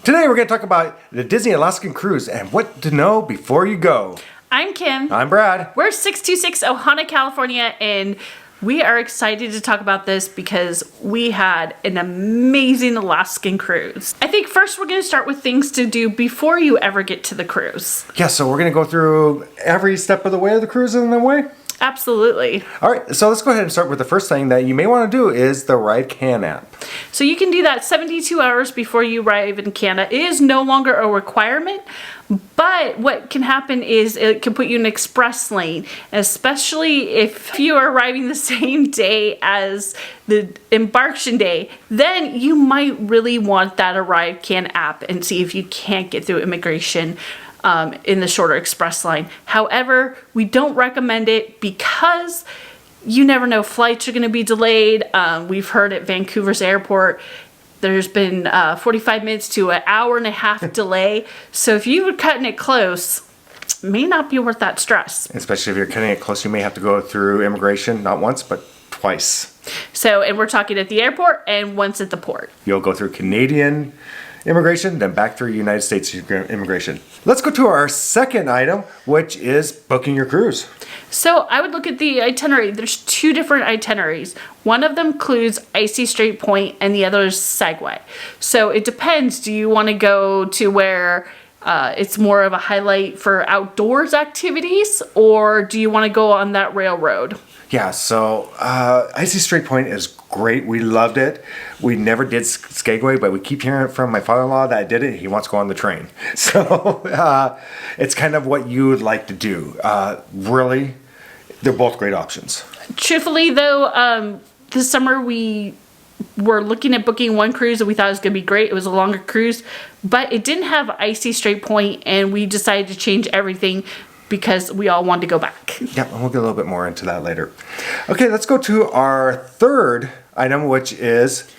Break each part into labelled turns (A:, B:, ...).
A: Today we're going to talk about the Disney Alaskan cruise and what to know before you go.
B: I'm Kim.
A: I'm Brad.
B: We're 626 Ohana, California, and we are excited to talk about this because we had an amazing Alaskan cruise. I think first we're going to start with things to do before you ever get to the cruise.
A: Yeah, so we're going to go through every step of the way of the cruise in the way.
B: Absolutely.
A: All right, so let's go ahead and start with the first thing that you may want to do is the Ride Can app.
B: So you can do that 72 hours before you arrive in Canada. It is no longer a requirement, but what can happen is it can put you in express lane, especially if you are arriving the same day as the embarkation day. Then you might really want that Arrive Can app and see if you can't get through immigration in the shorter express line. However, we don't recommend it because you never know, flights are going to be delayed. We've heard at Vancouver's airport there's been 45 minutes to an hour and a half delay. So if you were cutting it close, it may not be worth that stress.
A: Especially if you're cutting it close, you may have to go through immigration, not once, but twice.
B: So, and we're talking at the airport and once at the port.
A: You'll go through Canadian immigration, then back through United States immigration. Let's go to our second item, which is booking your cruise.
B: So I would look at the itinerary. There's two different itineraries. One of them includes Icy Strait Point and the other is Segway. So it depends. Do you want to go to where it's more of a highlight for outdoors activities, or do you want to go on that railroad?
A: Yeah, so Icy Strait Point is great. We loved it. We never did Skagway, but we keep hearing it from my father-in-law that did it. He wants to go on the train. So it's kind of what you would like to do. Really, they're both great options.
B: Truthfully, though, this summer we were looking at booking one cruise and we thought it was going to be great. It was a longer cruise, but it didn't have Icy Strait Point, and we decided to change everything because we all wanted to go back.
A: Yeah, and we'll get a little bit more into that later. Okay, let's go to our third item, which is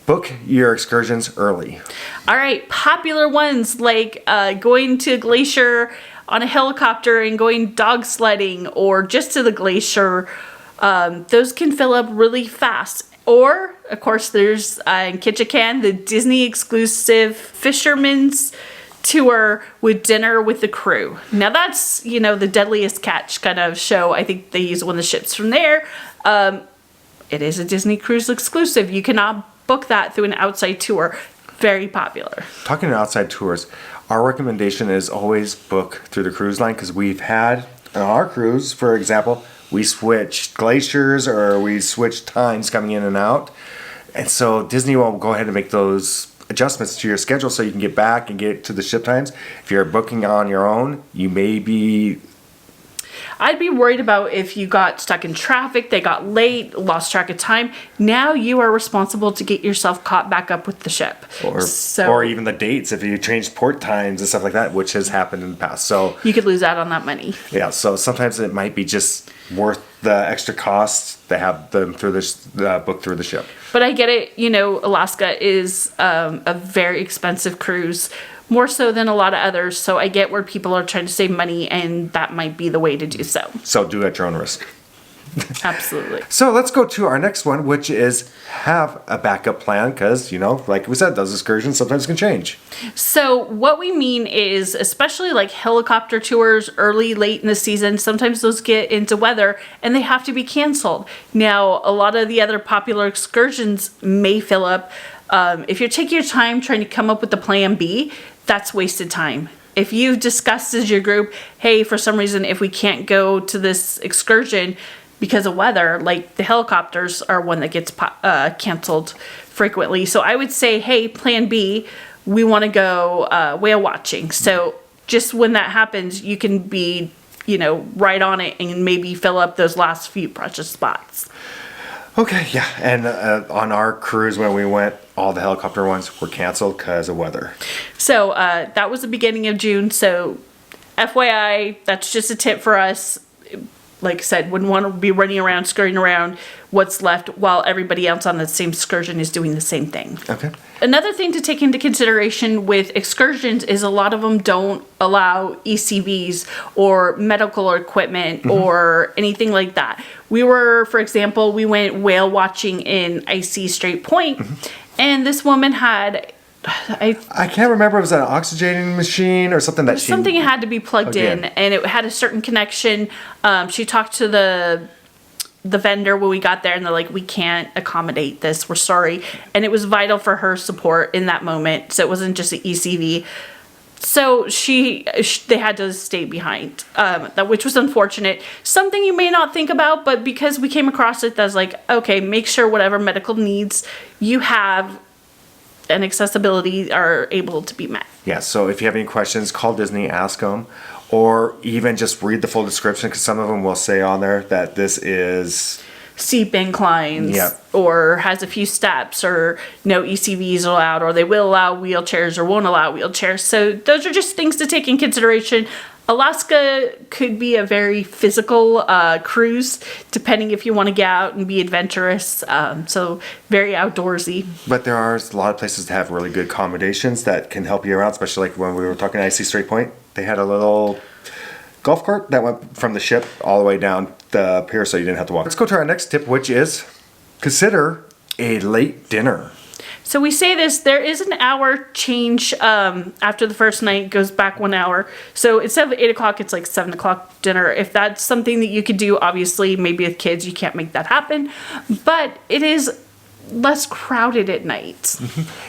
A: book your excursions early.
B: All right, popular ones like going to a glacier on a helicopter and going dog sledding, or just to the glacier. Those can fill up really fast. Or, of course, there's in Ketchikan, the Disney exclusive Fisherman's Tour with dinner with the crew. Now that's, the Deadliest Catch kind of show. I think they use one of the ships from there. It is a Disney cruise exclusive. You cannot book that through an outside tour. Very popular. Talking
A: to outside tours, our recommendation is always book through the cruise line, because we've had on our cruise, for example, we switched glaciers or we switched times coming in and out. And so Disney will go ahead and make those adjustments to your schedule so you can get back and get to the ship times. If you're booking on your own, you may be...
B: I'd be worried about if you got stuck in traffic, they got late, lost track of time. Now you are responsible to get yourself caught back up with the ship.
A: Or even the dates, if you changed port times and stuff like that, which has happened in the past. So
B: you could lose out on that money.
A: Yeah, so sometimes it might be just worth the extra cost to have them through this book through the ship.
B: But I get it. Alaska is a very expensive cruise, more so than a lot of others. So I get where people are trying to save money, and that might be the way to do so.
A: So do at your own risk.
B: Absolutely.
A: So let's go to our next one, which is have a backup plan, because, like we said, those excursions sometimes can change.
B: So what we mean is, especially like helicopter tours early, late in the season, sometimes those get into weather and they have to be canceled. Now, a lot of the other popular excursions may fill up. If you're taking your time trying to come up with a plan B, that's wasted time. If you've discussed as your group, hey, for some reason, if we can't go to this excursion because of weather, like the helicopters are one that gets canceled frequently. So I would say, hey, plan B, we want to go whale watching. So just when that happens, you can be, right on it and maybe fill up those last few precious spots.
A: Okay, yeah. And on our cruise when we went, all the helicopter ones were canceled because of weather.
B: So that was the beginning of June. So FYI, that's just a tip for us. Like I said, wouldn't want to be running around, scurrying around what's left while everybody else on the same excursion is doing the same thing.
A: Okay.
B: Another thing to take into consideration with excursions is a lot of them don't allow ECVs or medical equipment or anything like that. We were, for example, we went whale watching in Icy Strait Point, and this woman had
A: I can't remember if it was an oxygenating machine or something that
B: something had to be plugged in,
A: in.
B: and it had a certain connection. She talked to the vendor when we got there, and they're like, we can't accommodate this, we're sorry. And it was vital for her support in that moment, so it wasn't just an ECV. So they had to stay behind, which was unfortunate. Something you may not think about, but because we came across it, that's like, okay, make sure whatever medical needs you have and accessibility are able to be met.
A: Yeah, so if you have any questions, call Disney, ask them, or even just read the full description, because some of them will say on there that this is
B: Steep inclines,
A: Yeah.
B: or has a few steps, or no ECVs allowed, or they will allow wheelchairs or won't allow wheelchairs. So those are just things to take in consideration. Alaska could be a very physical cruise, depending if you want to get out and be adventurous. So very outdoorsy.
A: But there are a lot of places that have really good accommodations that can help you around, especially like when we were talking to IC Straight Point. They had a little golf cart that went from the ship all the way down the pier, so you didn't have to walk. Let's go to our next tip, which is consider a late dinner.
B: So we say this, there is an hour change after the first night, goes back 1 hour. So instead of 8 o'clock, it's like 7 o'clock dinner. If that's something that you could do, obviously, maybe with kids, you can't make that happen. But it is less crowded at night.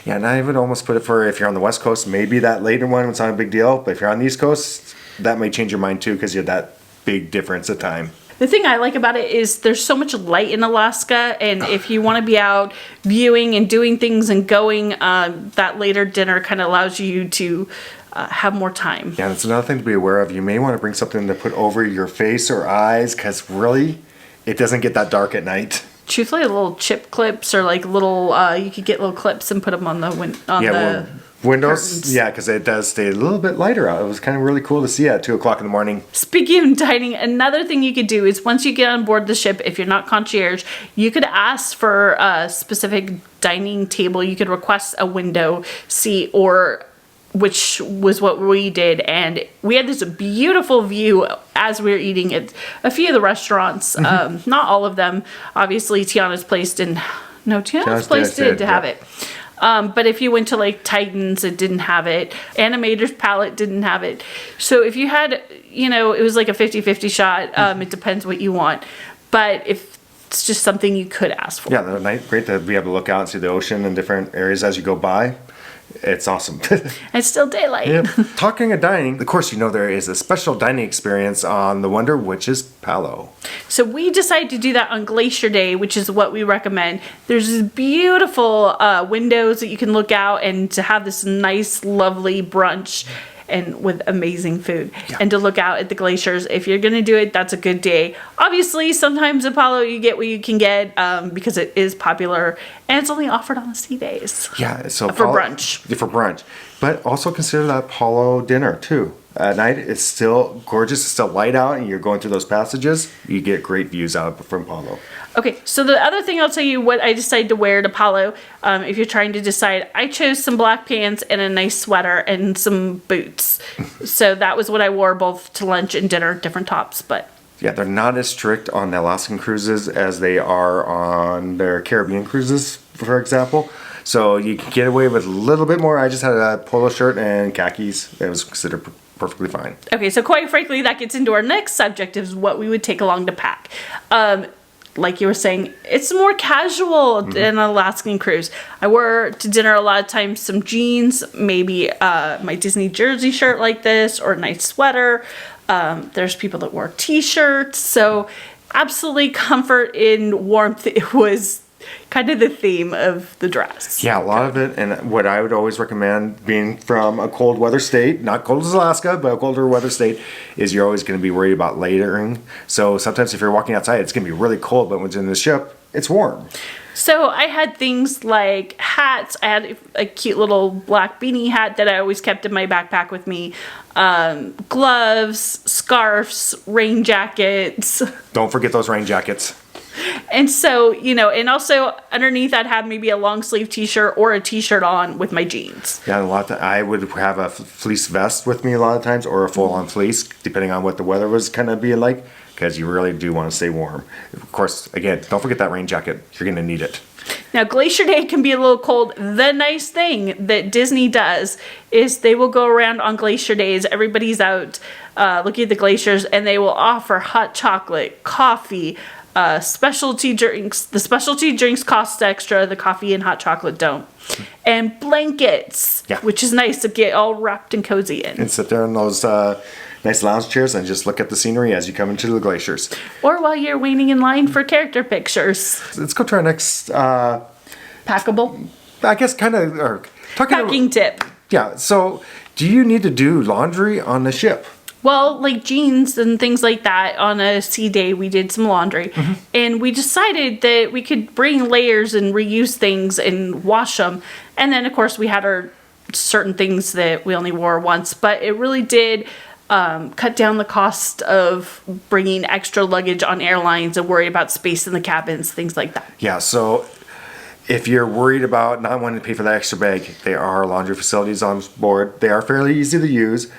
A: Yeah, and I would almost put it for if you're on the West Coast, maybe that later one, it's not a big deal. But if you're on the East Coast, that may change your mind too, because you have that big difference of time.
B: The thing I like about it is there's so much light in Alaska, and if you want to be out viewing and doing things and going, that later dinner kind of allows you to have more time.
A: Yeah, and it's another thing to be aware of. You may want to bring something to put over your face or eyes, because really, it doesn't get that dark at night.
B: Truthfully, little chip clips or like little, you could get little clips and put them on the
A: Windows,
B: curtains.
A: yeah, because it does stay a little bit lighter out. It was kind of really cool to see at 2 o'clock in the morning.
B: Speaking of dining, another thing you could do is once you get on board the ship, if you're not concierge, you could ask for a specific dining table. You could request a window seat, or which was what we did, and we had this beautiful view as we were eating at a few of the restaurants. Not all of them. Obviously, Tiana's Place didn't. No, Tiana's Place did have it. But if you went to like Titan's, it didn't have it. Animator's Palette didn't have it. So if you had, it was like a 50-50 shot. It depends what you want. But if it's just something you could ask for.
A: Yeah, the night, great to be able to look out and see the ocean and different areas as you go by. It's awesome.
B: It's still daylight.
A: Yeah. Talking of dining, of course, there is a special dining experience on the Wonder, which is Palo.
B: So we decided to do that on Glacier Day, which is what we recommend. There's these beautiful windows that you can look out and to have this nice, lovely brunch and with amazing food.
A: Yeah.
B: And to look out at the glaciers. If you're going to do it, that's a good day. Obviously, sometimes at Palo you get what you can get because it is popular and it's only offered on the sea days.
A: Yeah, so
B: For brunch.
A: For brunch. But also consider that Palo dinner too. At night, it's still gorgeous. It's still light out, and you're going through those passages. You get great views out from Palo.
B: Okay, so the other thing I'll tell you what I decided to wear to Palo, if you're trying to decide, I chose some black pants and a nice sweater and some boots. So that was what I wore both to lunch and dinner, different tops, but...
A: Yeah, they're not as strict on the Alaskan cruises as they are on their Caribbean cruises, for example. So you can get away with a little bit more. I just had a polo shirt and khakis. It was considered perfectly fine.
B: Okay, so quite frankly, that gets into our next subject, is what we would take along to pack. Like you were saying, it's more casual than an Alaskan cruise. I wore to dinner a lot of times some jeans, maybe my Disney jersey shirt like this, or a nice sweater. There's people that wore t-shirts. So absolutely comfort in warmth. It was kind of the theme of the dress.
A: Yeah, a lot of it. And what I would always recommend, being from a cold weather state, not cold as Alaska, but a colder weather state, is you're always going to be worried about layering. So sometimes if you're walking outside, it's going to be really cold, but when it's in the ship, it's warm.
B: So I had things like hats. I had a cute little black beanie hat that I always kept in my backpack with me. Gloves, scarves, rain jackets.
A: Don't forget those rain jackets.
B: And so, and also underneath I'd have maybe a long sleeve t-shirt or a t-shirt on with my jeans.
A: Yeah, I would have a fleece vest with me a lot of times, or a full-on fleece, depending on what the weather was kind of being like, because you really do want to stay warm. Of course, again, don't forget that rain jacket. You're going to need it.
B: Now, Glacier Day can be a little cold. The nice thing that Disney does is they will go around on Glacier Days. Everybody's out looking at the glaciers, and they will offer hot chocolate, coffee, specialty drinks. The specialty drinks cost extra. The coffee and hot chocolate don't. And blankets, which is nice to get all wrapped and cozy in.
A: And sit there in those nice lounge chairs and just look at the scenery as you come into the glaciers.
B: Or while you're waiting in line for character pictures.
A: Let's go to our next...
B: Packable?
A: I guess kind of...
B: Packing tip.
A: Yeah, so do you need to do laundry on the ship?
B: Well, like jeans and things like that, on a sea day, we did some laundry. And we decided that we could bring layers and reuse things and wash them. And then, of course, we had our certain things that we only wore once. But it really did cut down the cost of bringing extra luggage on airlines and worry about space in the cabins, things like that.
A: Yeah, so if you're worried about not wanting to pay for that extra bag, there are laundry facilities on board. They are fairly easy to use.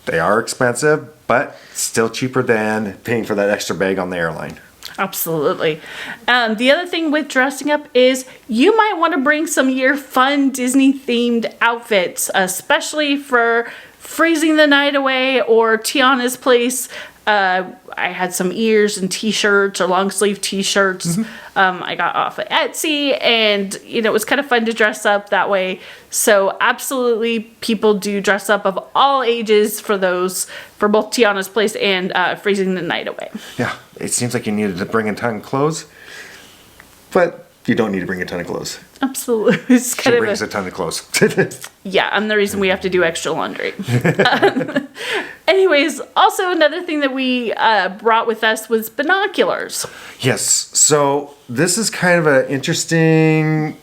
A: They are expensive, but still cheaper than paying for that extra bag on the airline.
B: Absolutely. The other thing with dressing up is you might want to bring some of your fun Disney-themed outfits, especially for freezing the night away or Tiana's place. I had some ears and t-shirts or long sleeve t-shirts I got off of Etsy, and it was kind of fun to dress up that way. So absolutely, people do dress up of all ages for those, for both Tiana's place and freezing the night away.
A: Yeah, it seems like you needed to bring a ton of clothes, but you don't need to bring a ton of clothes.
B: Absolutely. It's
A: She
B: kind of
A: brings a ton of clothes.
B: Yeah, I'm the reason we have to do extra laundry. Anyways, also another thing that we brought with us was binoculars.
A: Yes, so this is kind of an interesting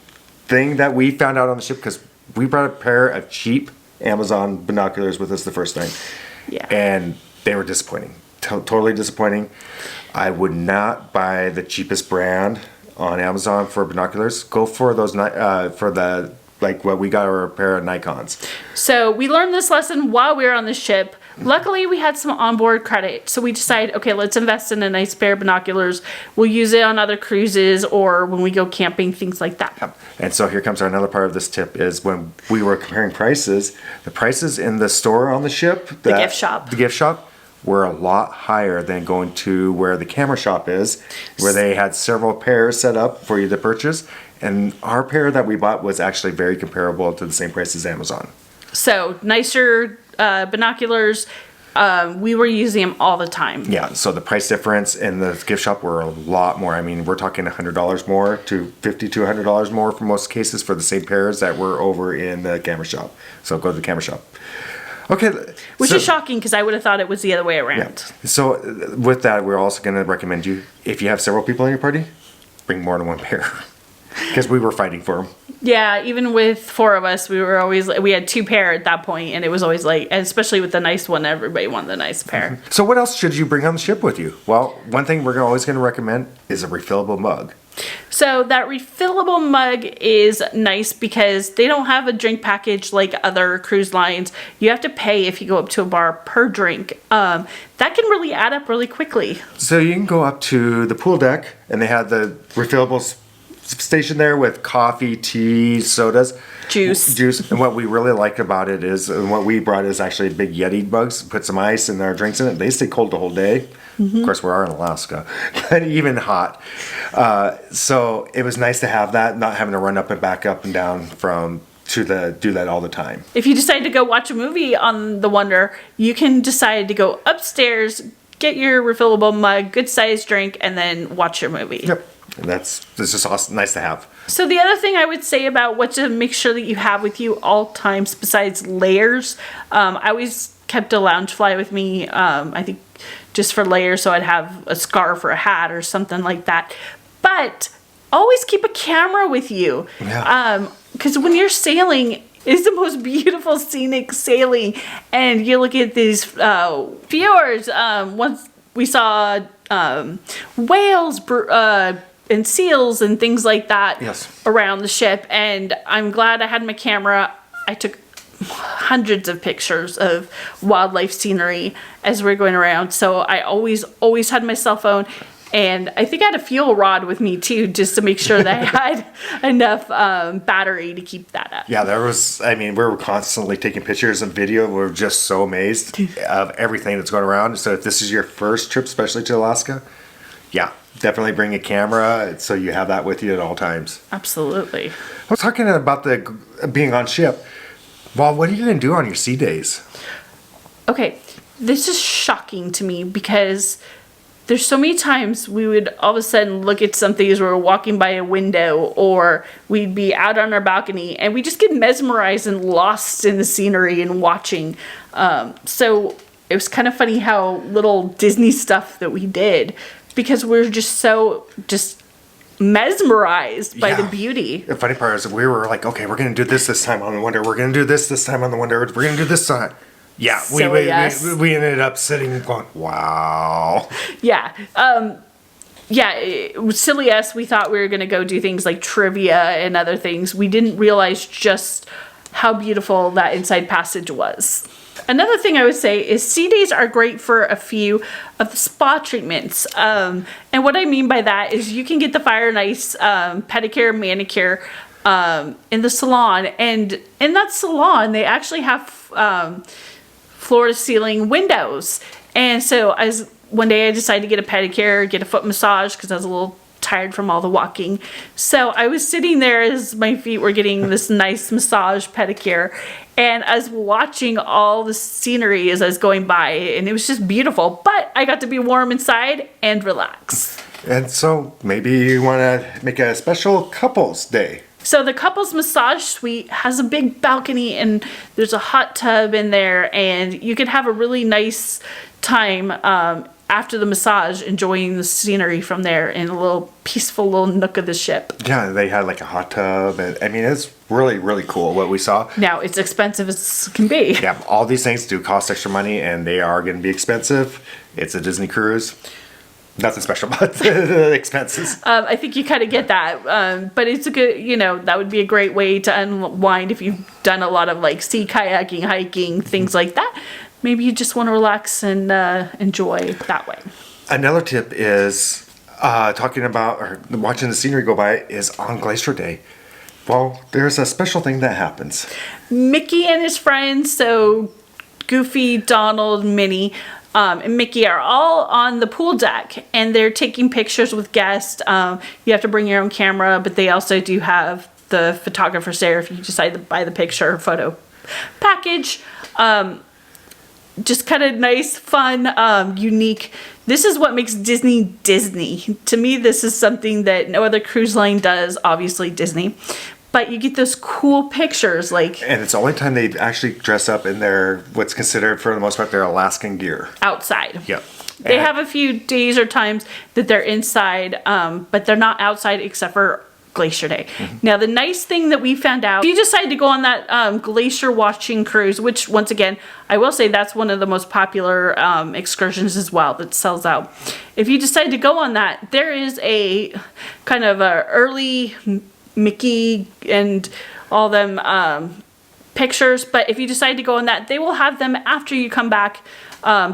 A: thing that we found out on the ship because we brought a pair of cheap Amazon binoculars with us the first time.
B: Yeah.
A: And they were disappointing. Totally disappointing. I would not buy the cheapest brand on Amazon for binoculars. Go for those for the like what we got, our pair of Nikons.
B: So we learned this lesson while we were on the ship. Luckily, we had some onboard credit, so we decided, okay, let's invest in a nice pair of binoculars. We'll use it on other cruises or when we go camping, things like that.
A: Yep. And so here comes another part of this tip is when we were comparing prices, the prices in the store on the ship,
B: The gift shop,
A: were a lot higher than going to where the camera shop is, where they had several pairs set up for you to purchase. And our pair that we bought was actually very comparable to the same price as Amazon.
B: So nicer binoculars. We were using them all the time.
A: Yeah, so the price difference in the gift shop were a lot more. I mean, we're talking $100 more to $50 to $100 more for most cases for the same pairs that were over in the camera shop. So go to the camera shop. Okay.
B: Which is shocking because I would have thought it was the other way around.
A: Yeah. So with that, we're also going to recommend you, if you have several people in your party, bring more than one pair. Because we were fighting for them.
B: Yeah, even with four of us, we had two pair at that point, and it was always like, and especially with the nice one, everybody wanted the nice pair.
A: So what else should you bring on the ship with you? Well, one thing we're always going to recommend is a refillable mug.
B: So that refillable mug is nice because they don't have a drink package like other cruise lines. You have to pay if you go up to a bar per drink. That can really add up really quickly.
A: So you can go up to the pool deck, and they have the refillable station there with coffee, tea, sodas, juice. And what we really like about it is, and what we brought is actually big Yeti mugs. Put some ice and our drinks in it. They stay cold the whole day. Of course, we are in Alaska, but even hot. So it was nice to have that, not having to run up and back up and down do that all the time.
B: If you decide to go watch a movie on the Wonder, you can decide to go upstairs, get your refillable mug, good sized drink, and then watch your movie.
A: Yep. And it's just awesome, nice to have.
B: So the other thing I would say about what to make sure that you have with you all times besides layers, I always kept a lounge fly with me, I think just for layers, so I'd have a scarf or a hat or something like that. But always keep a camera with you.
A: Yeah.
B: Because when you're sailing, it's the most beautiful scenic sailing, and you look at these fjords. Once we saw whales and seals and things like that around the ship, and I'm glad I had my camera. I took hundreds of pictures of wildlife scenery as we're going around, so I always had my cell phone. And I think I had a fuel rod with me too, just to make sure that I had enough battery to keep that up.
A: Yeah, we were constantly taking pictures and video. We're just so amazed of everything that's going around. So if this is your first trip, especially to Alaska, yeah, definitely bring a camera so you have that with you at all times.
B: Absolutely.
A: I was talking about being on ship. Well, what are you going to do on your sea days?
B: Okay, this is shocking to me because there's so many times we would all of a sudden look at something as we were walking by a window, or we'd be out on our balcony and we just get mesmerized and lost in the scenery and watching. So it was kind of funny how little Disney stuff that we did, because we're just mesmerized by the beauty.
A: The funny part is we were like, okay, we're going to do this time on the Wonder. We're going to do this time on the Wonder. We're going to do this time. Yeah, we ended up sitting and going, wow.
B: Yeah. It was silly us. We thought we were going to go do things like trivia and other things. We didn't realize just how beautiful that inside passage was. Another thing I would say is sea days are great for a few of the spa treatments. And what I mean by that is you can get the Fire and Ice pedicure, manicure in the salon. And in that salon, they actually have floor-to-ceiling windows. And so one day I decided to get a pedicure, get a foot massage, because I was a little tired from all the walking. So I was sitting there as my feet were getting this nice massage pedicure, and I was watching all the scenery as I was going by, and it was just beautiful. But I got to be warm inside and relax.
A: And so maybe you want to make a special couples day.
B: So the couples massage suite has a big balcony, and there's a hot tub in there, and you can have a really nice time after the massage, enjoying the scenery from there in a little peaceful little nook of the ship.
A: Yeah, they had like a hot tub, and it's really, really cool what we saw.
B: Now, it's expensive as can be.
A: Yeah, all these things do cost extra money, and they are going to be expensive. It's a Disney cruise. Nothing special about the expenses.
B: I think you kind of get that. But it's a good, that would be a great way to unwind if you've done a lot of like sea kayaking, hiking, things like that. Maybe you just want to relax and enjoy that way.
A: Another tip is talking about or watching the scenery go by is on Glacier Day. Well, there's a special thing that happens. Mickey
B: and his friends, so Goofy, Donald, Minnie, and Mickey are all on the pool deck, and they're taking pictures with guests. You have to bring your own camera, but they also do have the photographers there if you decide to buy the picture or photo package. Just kind of nice, fun, unique. This is what makes Disney Disney. To me, this is something that no other cruise line does, obviously Disney. But you get those cool pictures, like...
A: And it's the only time they actually dress up in their, what's considered, for the most part, their Alaskan gear.
B: Outside.
A: Yep.
B: They have a few days or times that they're inside, but they're not outside except for Glacier Day. Mm-hmm. Now, the nice thing that we found out, if you decide to go on that glacier watching cruise, which, once again, I will say that's one of the most popular excursions as well that sells out. If you decide to go on that, there is a kind of a early... Mickey and all them pictures, but if you decide to go on that, they will have them after you come back,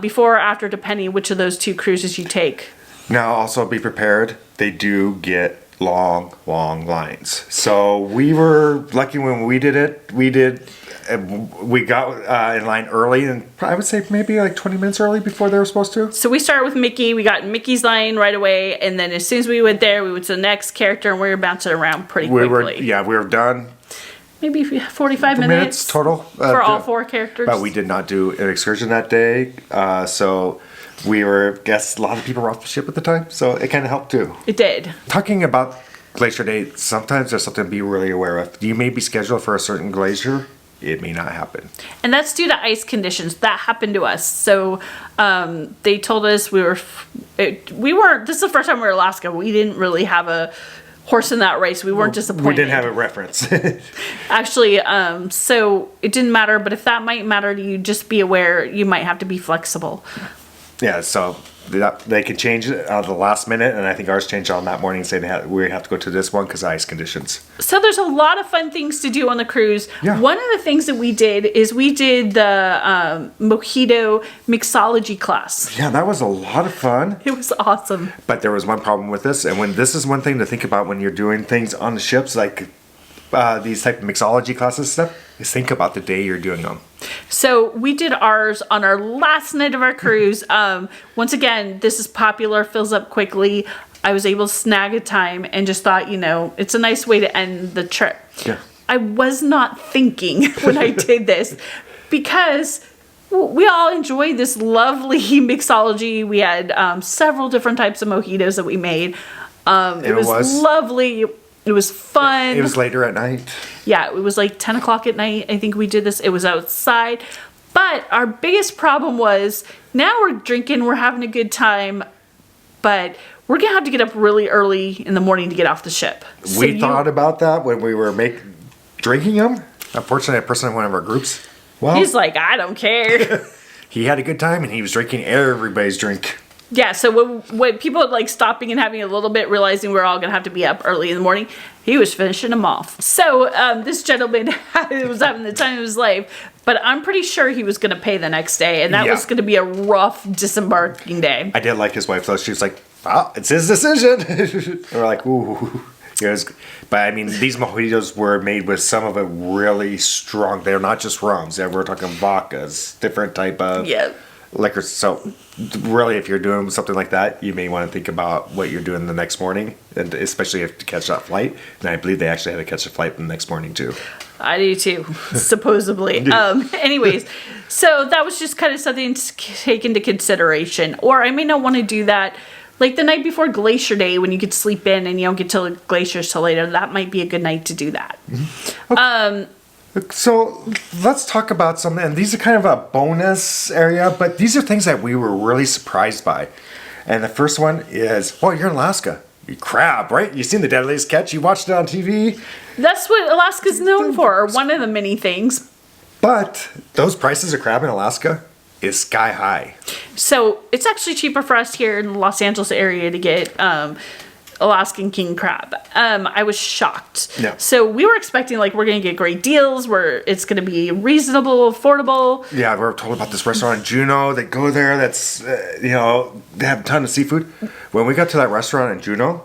B: before or after, depending which of those two cruises you take.
A: Now, also be prepared. They do get long lines. So we were lucky when we did it. We got in line early, and I would say maybe like 20 minutes early before they were supposed to.
B: So we started with Mickey. We got in Mickey's line right away, and then as soon as we went there, we went to the next character, and we were bouncing around pretty quickly.
A: We were done.
B: Maybe 45 minutes
A: total
B: for all four characters.
A: But we did not do an excursion that day, so a lot of people were off the ship at the time, so it kind of helped too.
B: It did.
A: Talking about Glacier Day, sometimes there's something to be really aware of. You may be scheduled for a certain glacier. It may not happen.
B: And that's due to ice conditions. That happened to us. So they told us we weren't, this is the first time we were in Alaska. We didn't really have a horse in that race. We weren't disappointed.
A: We didn't have a reference.
B: Actually, so it didn't matter. But if that might matter to you, just be aware you might have to be flexible.
A: Yeah, so They can change it at the last minute, and I think ours changed on that morning, saying we have to go to this one because of ice conditions.
B: So there's a lot of fun things to do on the cruise.
A: Yeah.
B: One of the things that we did is we did the mojito mixology class.
A: Yeah, that was a lot of fun.
B: It was awesome.
A: But there was one problem with this, and this is one thing to think about when you're doing things on the ships, like these type of mixology classes stuff, is think about the day you're doing them.
B: So we did ours on our last night of our cruise. Once again, this is popular, fills up quickly. I was able to snag a time and just thought, it's a nice way to end the trip.
A: Yeah.
B: I was not thinking when I did this because we all enjoyed this lovely mixology. We had several different types of mojitos that we made. It was lovely. It was fun.
A: It was later at night.
B: Yeah, it was like 10 o'clock at night. I think we did this. It was outside. But our biggest problem was now we're drinking, we're having a good time, but we're going to have to get up really early in the morning to get off the ship.
A: We thought about that when we were drinking them. Unfortunately, a person in one of our groups, well,
B: he's like, I don't care.
A: he had a good time and he was drinking everybody's drink.
B: Yeah, so when people like stopping and having a little bit, realizing we're all going to have to be up early in the morning, he was finishing them off. So this gentleman was having the time of his life, but I'm pretty sure he was going to pay the next day, and that was going to be a rough disembarking day.
A: I did like his wife, though. She was like, well, it's his decision. And we're like, ooh. But I mean, these mojitos were made with some of it really strong. They're not just rums. We're talking vodkas, different type of liquor. So really, if you're doing something like that, you may want to think about what you're doing the next morning, and especially if to catch that flight. And I believe they actually had to catch a flight the next morning too.
B: I do too, supposedly. Anyways, so that was just kind of something to take into consideration. Or I may not want to do that like the night before Glacier Day when you could sleep in and you don't get to the glaciers till later. That might be a good night to do that.
A: Okay. So let's talk about some, and these are kind of a bonus area, but these are things that we were really surprised by. And the first one is, well, you're in Alaska. Crab, right? You've seen the deadliest catch. You watched it on TV.
B: That's what Alaska's known for, or one of the many things.
A: But those prices of crab in Alaska is sky high.
B: So it's actually cheaper for us here in the Los Angeles area to get Alaskan king crab. I was shocked.
A: Yeah.
B: So we were expecting like we're going to get great deals where it's going to be reasonable, affordable.
A: Yeah, we were told about this restaurant in Juneau. They go there. That's they have a ton of seafood. When we got to that restaurant in Juneau,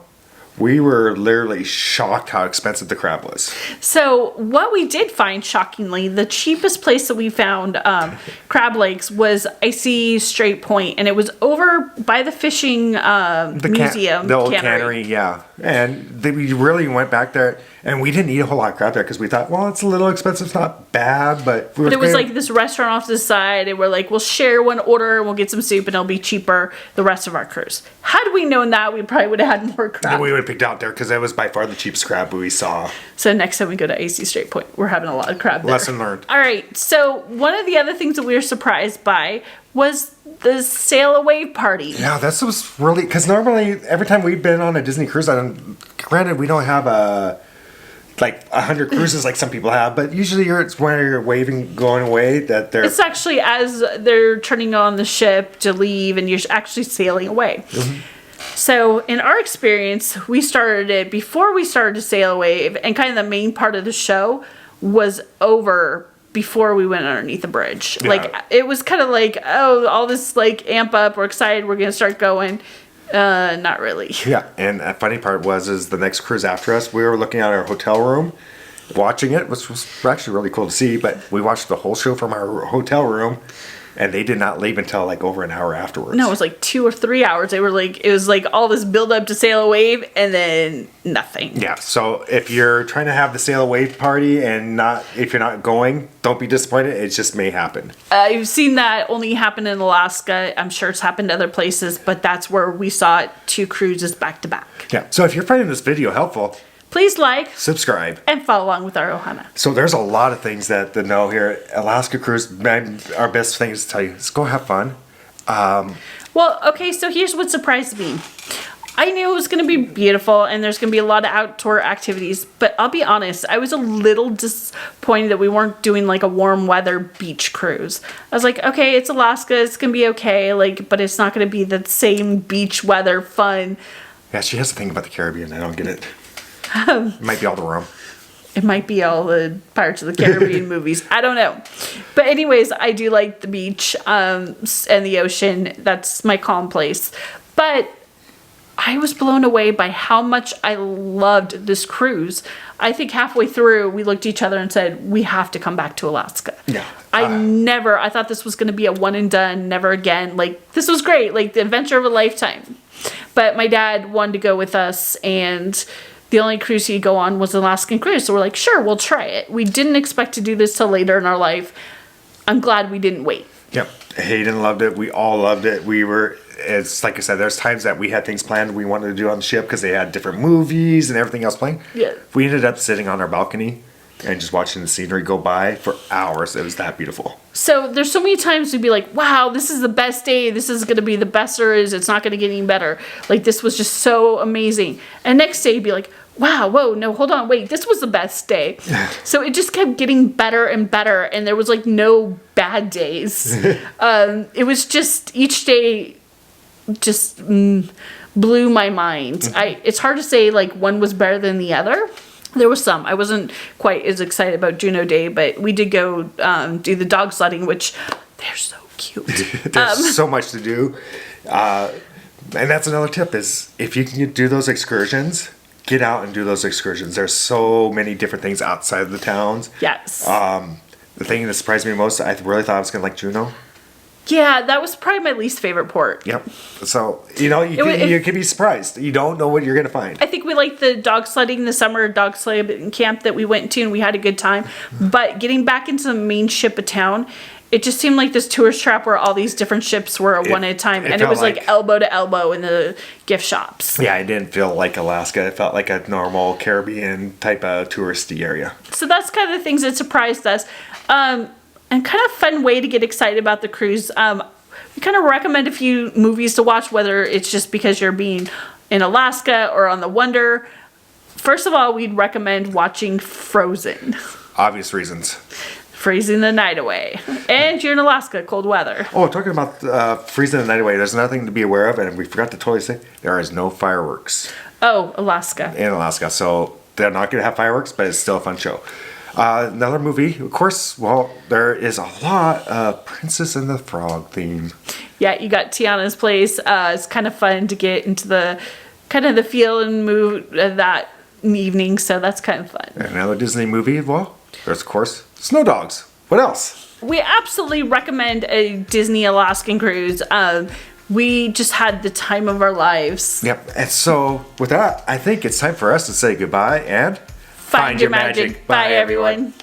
A: we were literally shocked how expensive the crab was.
B: So what we did find, shockingly, the cheapest place that we found crab legs was Icy Strait Point, and it was over by the fishing museum.
A: The old cannery, yeah. And we really went back there, and we didn't eat a whole lot of crab there because we thought, well, it's a little expensive. It's not bad, but...
B: But it was like this restaurant off to the side, and we're like, we'll share one order, and we'll get some soup, and it'll be cheaper the rest of our cruise. Had we known that, we probably would have had more crab.
A: And we would have picked out there because that was by far the cheapest crab we saw.
B: So next time we go to Icy Strait Point, we're having a lot of crab there.
A: Lesson learned.
B: All right, so one of the other things that we were surprised by was the sail away party.
A: Yeah, this was really... Because normally, every time we've been on a Disney cruise, granted, we don't have like 100 cruises like some people have, but usually it's when you're waving going away that they're...
B: It's actually as they're turning on the ship to leave and you're actually sailing away. Mm-hmm. So in our experience, we started it before we started to sail away, and kind of the main part of the show was over before we went underneath the bridge. Yeah. Like it was kind of like, oh, all this like amp up, we're excited, we're gonna start going. Not really. Yeah,
A: and the funny part is the next cruise after us, we were looking at our hotel room, watching it, which was actually really cool to see, but we watched the whole show from our hotel room, and they did not leave until like over an hour afterwards.
B: No, it was like 2 or 3 hours. They were like, it was like all this build up to sail a wave and then nothing.
A: Yeah, so if you're trying to have the sail a wave party if you're not going, don't be disappointed. It just may happen.
B: I've seen that only happen in Alaska. I'm sure it's happened other places, but that's where we saw it 2 cruises back to back.
A: Yeah, so if you're finding this video helpful,
B: please like,
A: subscribe,
B: and follow along with our Ohana.
A: So there's a lot of things to know here. Alaska Cruise, our best thing is to tell you is go have fun.
B: Well, okay, so here's what surprised me. I knew it was going to be beautiful and there's going to be a lot of outdoor activities, but I'll be honest, I was a little disappointed that we weren't doing like a warm weather beach cruise. I was like, okay, it's Alaska, it's going to be okay, like, but it's not going to be the same beach weather fun.
A: Yeah, she has to think about the Caribbean. I don't get it. It might be all the rum.
B: It might be all the Pirates of the Caribbean movies. I don't know. But anyways, I do like the beach and the ocean. That's my calm place. But I was blown away by how much I loved this cruise. I think halfway through, we looked at each other and said, we have to come back to Alaska.
A: Yeah.
B: I thought this was going to be a one and done, never again. Like, this was great, like the adventure of a lifetime. But my dad wanted to go with us, and the only cruise he'd go on was an Alaskan cruise. So we're like, sure, we'll try it. We didn't expect to do this till later in our life. I'm glad we didn't wait.
A: Yep. Hayden loved it. We all loved it. It's like I said, there's times that we had things planned we wanted to do on the ship because they had different movies and everything else playing.
B: Yeah.
A: We ended up sitting on our balcony and just watching the scenery go by for hours. It was that beautiful.
B: So there's so many times we'd be like, wow, this is the best day. This is going to be the best there is. It's not going to get any better. Like, this was just so amazing. And next day you'd be like, wow, whoa, no, hold on, wait, this was the best day. So it just kept getting better and better. And there was like no bad days. It was just each day just blew my mind. It's hard to say like one was better than the other. There was some. I wasn't quite as excited about Juno Day, but we did go do the dog sledding, which they're so cute.
A: There's so much to do. And that's another tip is if you can do those excursions, get out and do those excursions. There's so many different things outside of the towns.
B: Yes.
A: The thing that surprised me most, I really thought I was going to like Juneau.
B: Yeah, that was probably my least favorite port.
A: Yep. So, you can be surprised. You don't know what you're going to find.
B: I think we liked the dog sledding, the summer dog sledding camp that we went to, and we had a good time. But getting back into the main ship of town, it just seemed like this tourist trap where all these different ships were one at a time. And it was like elbow to elbow in the gift shops.
A: Yeah, it didn't feel like Alaska. It felt like a normal Caribbean type of touristy area.
B: So that's kind of the things that surprised us. And kind of fun way to get excited about the cruise. We kind of recommend a few movies to watch, whether it's just because you're being in Alaska or on the Wonder. First of all, we'd recommend watching Frozen.
A: Obvious reasons.
B: Freezing the night away. And you're in Alaska, cold weather.
A: Oh, talking about freezing the night away, there's nothing to be aware of, and we forgot to totally say, there is no fireworks.
B: Oh, Alaska.
A: In Alaska, so they're not going to have fireworks, but it's still a fun show. Another movie, of course, well, there is a lot of Princess and the Frog theme.
B: Yeah, you got Tiana's Place. It's kind of fun to get into the kind of the feel and mood of that evening, so that's kind of fun.
A: Another Disney movie, well, there's, of course, Snow Dogs. What else?
B: We absolutely recommend a Disney Alaskan cruise. We just had the time of our lives.
A: Yep, and so with that, I think it's time for us to say goodbye and
B: Find your magic. Bye, everyone.